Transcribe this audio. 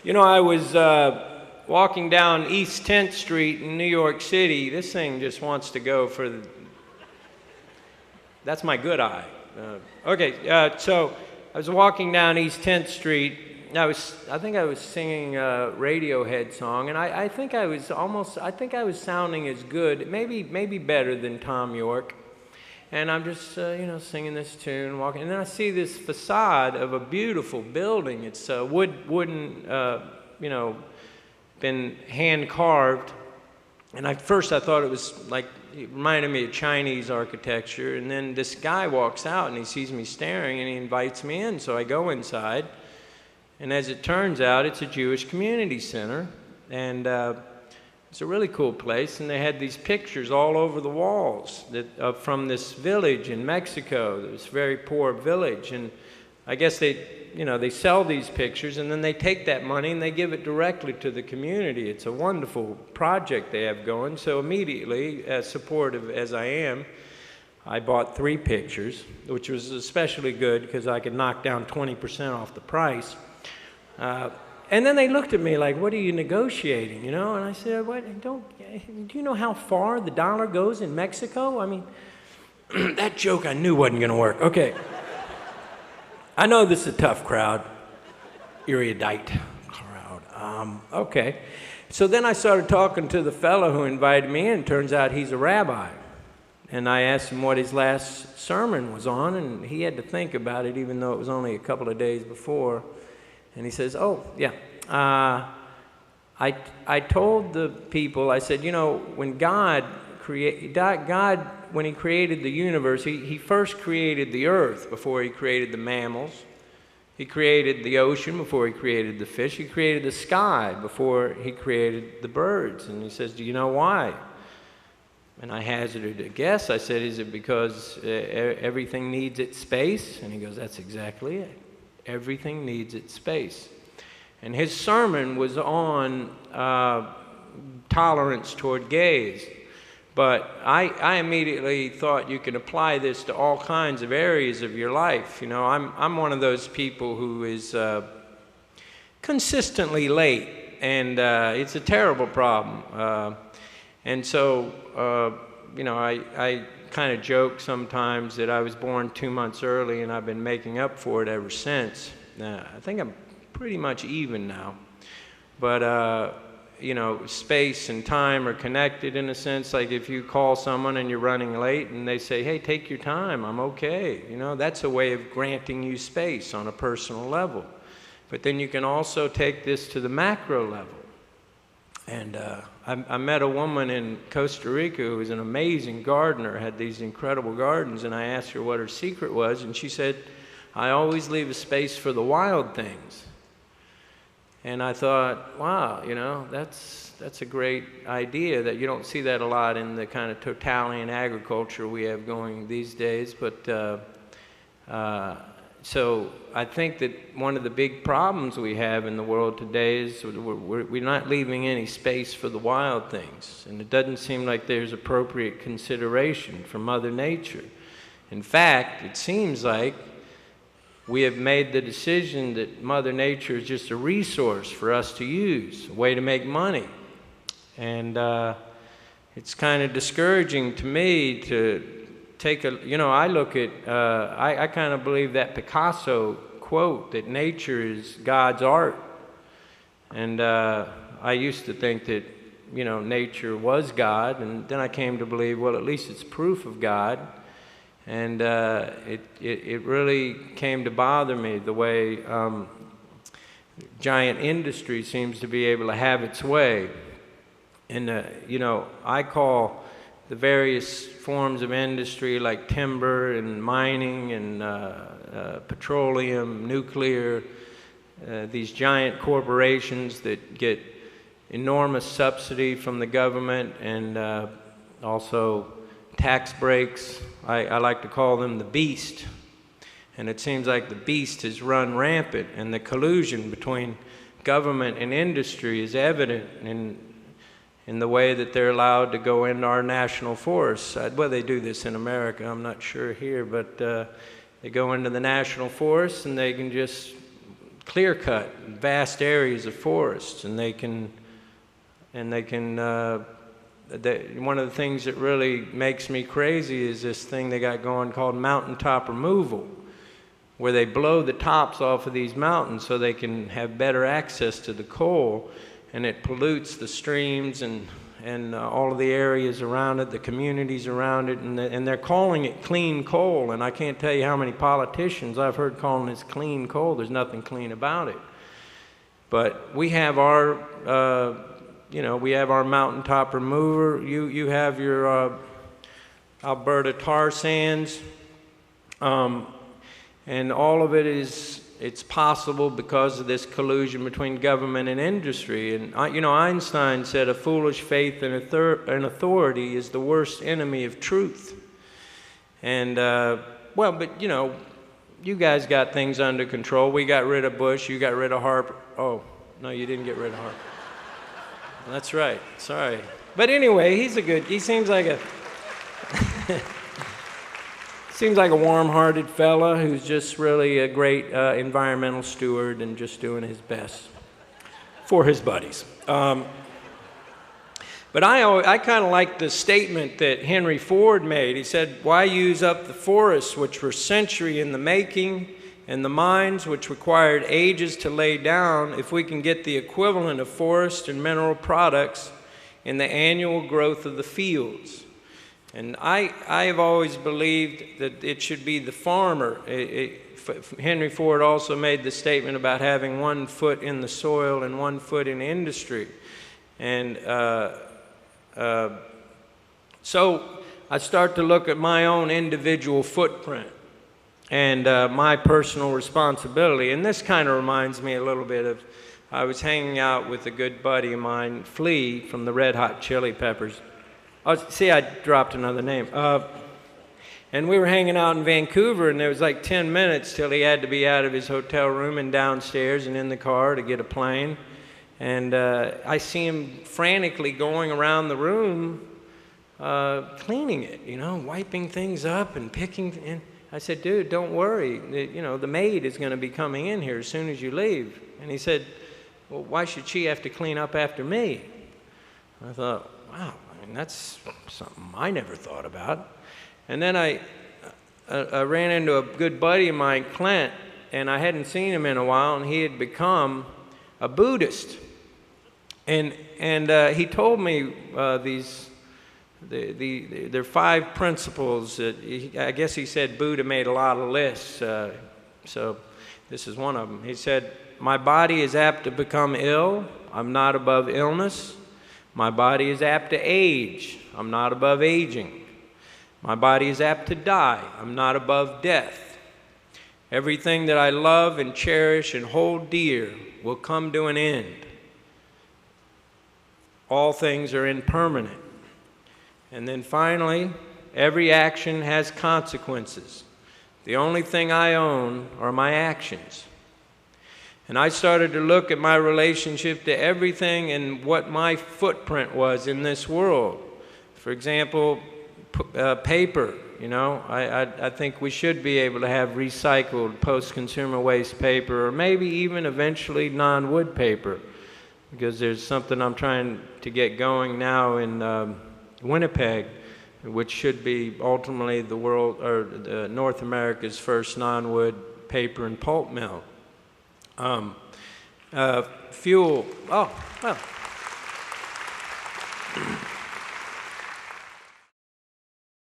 You know, I was walking down East 10th Street in New York City. This thing just wants to go for the... That's my good eye. So I was walking down East 10th Street. I think I was singing a Radiohead song, and I think I was sounding as good, maybe better than Tom York. And I'm just, singing this tune, walking, and then I see this facade of a beautiful building. It's wooden, been hand carved. And at first I thought it was like, it reminded me of Chinese architecture. And then this guy walks out and he sees me staring and he invites me in. So I go inside. And as it turns out, it's a Jewish community center. And it's a really cool place, and they had these pictures all over the walls from this village in Mexico, this very poor village. And I guess they sell these pictures, and then they take that money and they give it directly to the community. It's a wonderful project they have going. So immediately, as supportive as I am, I bought 3 pictures, which was especially good because I could knock down 20% off the price. And then they looked at me like, "What are you negotiating?" And I said, do you know how far the dollar goes in Mexico? I mean, that joke I knew wasn't going to work. Okay. I know this is a tough crowd, erudite crowd. Okay. So then I started talking to the fellow who invited me in. Turns out he's a rabbi. And I asked him what his last sermon was on, and he had to think about it, even though it was only a couple of days before. And he says, "Oh, yeah, I told the people," I said, when when he created the universe, he first created the earth before he created the mammals. He created the ocean before he created the fish. He created the sky before he created the birds." And he says, "Do you know why?" And I hazarded a guess. I said, "Is it because everything needs its space?" And he goes, "That's exactly it. Everything needs its space." And his sermon was on tolerance toward gays. But I immediately thought you can apply this to all kinds of areas of your life. I'm one of those people who is consistently late, and it's a terrible problem. And so, I kind of joke sometimes that I was born 2 months early, and I've been making up for it ever since. I think I'm pretty much even now. But, space and time are connected in a sense. Like if you call someone and you're running late and they say, "Hey, take your time, I'm okay." That's a way of granting you space on a personal level. But then you can also take this to the macro level. And I met a woman in Costa Rica who was an amazing gardener, had these incredible gardens, and I asked her what her secret was, and she said, "I always leave a space for the wild things." And I thought, wow, that's a great idea. That you don't see that a lot in the kind of totalitarian agriculture we have going these days. But so I think that one of the big problems we have in the world today is we're not leaving any space for the wild things. And it doesn't seem like there's appropriate consideration for Mother Nature. In fact, it seems like we have made the decision that Mother Nature is just a resource for us to use, a way to make money. And it's kind of discouraging to me to take I look at, I kind of believe that Picasso quote that nature is God's art. And I used to think that, nature was God, and then I came to believe, well, at least it's proof of God. And it really came to bother me the way giant industry seems to be able to have its way. And, I call the various forms of industry like timber and mining and petroleum, nuclear, these giant corporations that get enormous subsidy from the government and also tax breaks. I like to call them the beast. And it seems like the beast has run rampant, and the collusion between government and industry is evident in the way that they're allowed to go into our national forests. Well, they do this in America, I'm not sure here, but they go into the national forests and they can just clear cut vast areas of forests, and one of the things that really makes me crazy is this thing they got going called mountaintop removal, where they blow the tops off of these mountains so they can have better access to the coal, and it pollutes the streams and all of the areas around it, the communities around it, and they're calling it clean coal, and I can't tell you how many politicians I've heard calling this clean coal. There's nothing clean about it. But we have our, we have our mountaintop remover. You have your Alberta tar sands, and all of it it's possible because of this collusion between government and industry. And Einstein said a foolish faith in authority is the worst enemy of truth. And but you guys got things under control. We got rid of Bush. You got rid of Harper. Oh no, you didn't get rid of Harper. That's right. Sorry. But anyway, he seems like a warm-hearted fella who's just really a great environmental steward and just doing his best for his buddies. But I kind of like the statement that Henry Ford made. He said, "Why use up the forests which were century in the making, and the mines which required ages to lay down, if we can get the equivalent of forest and mineral products in the annual growth of the fields?" And I have always believed that it should be the farmer. Henry Ford also made the statement about having 1 foot in the soil and 1 foot in industry. And so I start to look at my own individual footprint and my personal responsibility. And this kind of reminds me a little bit of, I was hanging out with a good buddy of mine, Flea, from the Red Hot Chili Peppers. Oh, see, I dropped another name. And we were hanging out in Vancouver, and there was like 10 minutes till he had to be out of his hotel room and downstairs and in the car to get a plane. And I see him frantically going around the room cleaning it, wiping things up and picking. And I said, "Dude, don't worry. The maid is going to be coming in here as soon as you leave." And he said, "Well, why should she have to clean up after me?" I thought, wow. That's something I never thought about. And then I ran into a good buddy of mine, Clint, and I hadn't seen him in a while, and he had become a Buddhist. And he told me there are 5 principles that I guess he said Buddha made a lot of lists, so this is one of them. He said, "My body is apt to become ill. I'm not above illness. My body is apt to age. I'm not above aging. My body is apt to die. I'm not above death. Everything that I love and cherish and hold dear will come to an end. All things are impermanent." And then finally, every action has consequences. The only thing I own are my actions. And I started to look at my relationship to everything and what my footprint was in this world. For example, paper. I think we should be able to have recycled post-consumer waste paper, or maybe even eventually non-wood paper, because there's something I'm trying to get going now in Winnipeg, which should be ultimately the world or North America's first non-wood paper and pulp mill. Fuel. Oh, well.